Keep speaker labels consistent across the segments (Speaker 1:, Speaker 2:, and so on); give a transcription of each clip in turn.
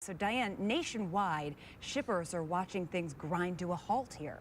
Speaker 1: So Diane, nationwide, shippers are watching things grind to a halt here.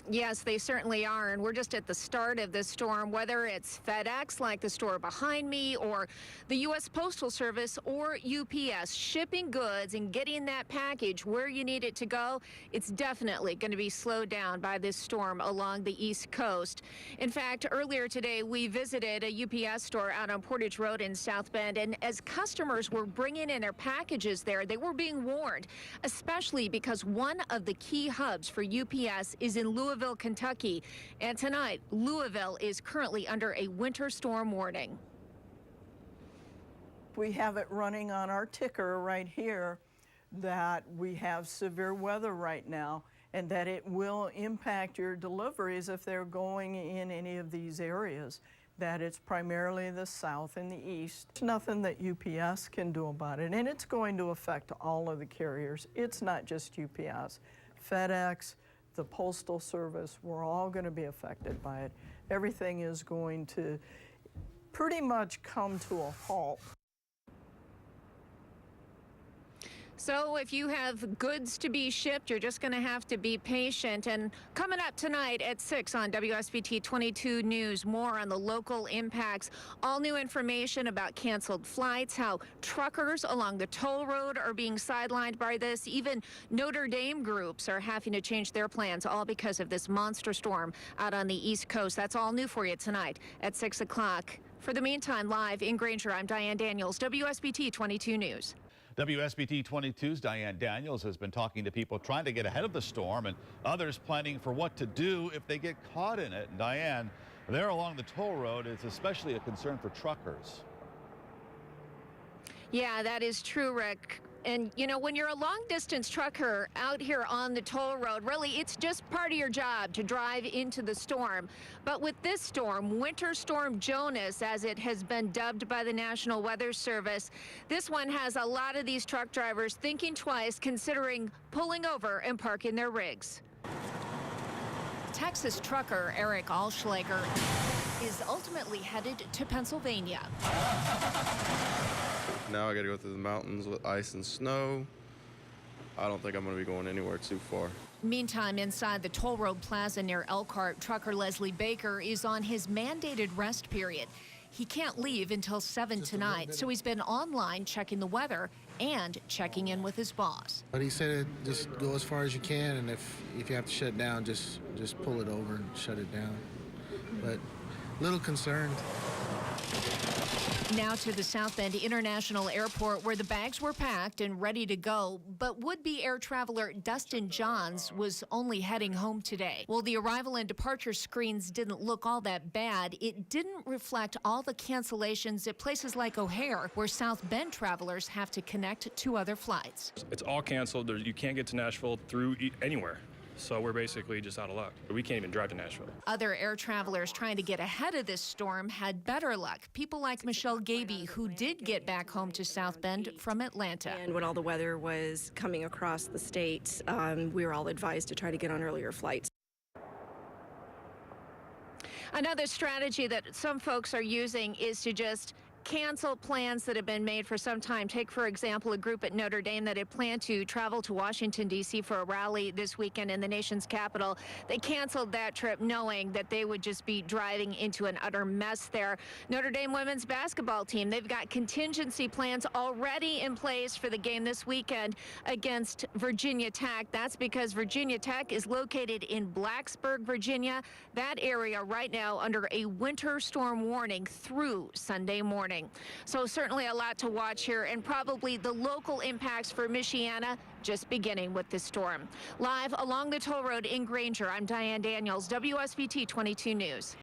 Speaker 2: Yes, they certainly are, and we're just at the start of this storm, whether it's FedEx, like the store behind me, or the U.S. Postal Service or UPS, shipping goods and getting that package where you need it to go. It's definitely going to be slowed down by this storm along the East Coast. In fact, earlier today, we visited a UPS store out on Portage Road in South Bend, and as customers were bringing in their packages there, they were being warned, especially because one of the key hubs for UPS is in Louisville, Kentucky. And tonight, Louisville is currently under a winter storm warning.
Speaker 3: We have it running on our ticker right here that we have severe weather right now and that it will impact your deliveries if they're going in any of these areas, that it's primarily the south and the east. There's nothing that UPS can do about it, and it's going to affect all of the carriers. It's not just UPS. FedEx, the Postal Service, we're all going to be affected by it. Everything is going to pretty much come to a halt.
Speaker 2: So if you have goods to be shipped, you're just going to have to be patient. And coming up tonight at 6 on WSBT 22 News, more on the local impacts, all new information about canceled flights, how truckers along the toll road are being sidelined by this. Even Notre Dame groups are having to change their plans, all because of this monster storm out on the East Coast. That's all new for you tonight at 6 o'clock. For the meantime, live in Granger, I'm Diane Daniels, WSBT 22 News.
Speaker 4: WSBT 22's Diane Daniels has been talking to people trying to get ahead of the storm and others planning for what to do if they get caught in it. And Diane, there along the toll road is especially a concern for truckers.
Speaker 2: Yeah, that is true, Rick. And, you know, when you're a long-distance trucker out here on the toll road, really, it's just part of your job to drive into the storm. But with this storm, Winter Storm Jonas, as it has been dubbed by the National Weather Service, this one has a lot of these truck drivers thinking twice, considering pulling over and parking their rigs. Texas trucker Eric Alschlager is ultimately headed to Pennsylvania.
Speaker 5: Now I got to go through the mountains with ice and snow. I don't think I'm going to be going anywhere too far.
Speaker 2: Meantime, inside the toll road plaza near Elkhart, trucker Leslie Baker is on his mandated rest period. He can't leave until 7 tonight, so he's been online checking the weather and checking in with his boss.
Speaker 6: But he said just go as far as you can, and if you have to shut down, just pull it over and shut it down. But a little concerned.
Speaker 2: Now to the South Bend International Airport, where the bags were packed and ready to go, but would-be air traveler Dustin Johns was only heading home today. Well, the arrival and departure screens didn't look all that bad. It didn't reflect all the cancellations at places like O'Hare, where South Bend travelers have to connect to other flights.
Speaker 7: It's all canceled. You can't get to Nashville through anywhere. So we're basically just out of luck. We can't even drive to Nashville.
Speaker 2: Other air travelers trying to get ahead of this storm had better luck. People like Michelle Gaby, who did get back home to South Bend from Atlanta.
Speaker 8: And when all the weather was coming across the state, we were all advised to try to get on earlier flights.
Speaker 2: Another strategy that some folks are using is to just cancel plans that have been made for some time. Take, for example, a group at Notre Dame that had planned to travel to Washington, D.C. for a rally this weekend in the nation's capital. They canceled that trip knowing that they would just be driving into an utter mess there. Notre Dame women's basketball team, they've got contingency plans already in place for the game this weekend against Virginia Tech. That's because Virginia Tech is located in Blacksburg, Virginia. That area right now under a winter storm warning through Sunday morning. So certainly a lot to watch here, and probably the local impacts for Michiana just beginning with this storm. Live along the toll road in Granger, I'm Diane Daniels, WSBT 22 News.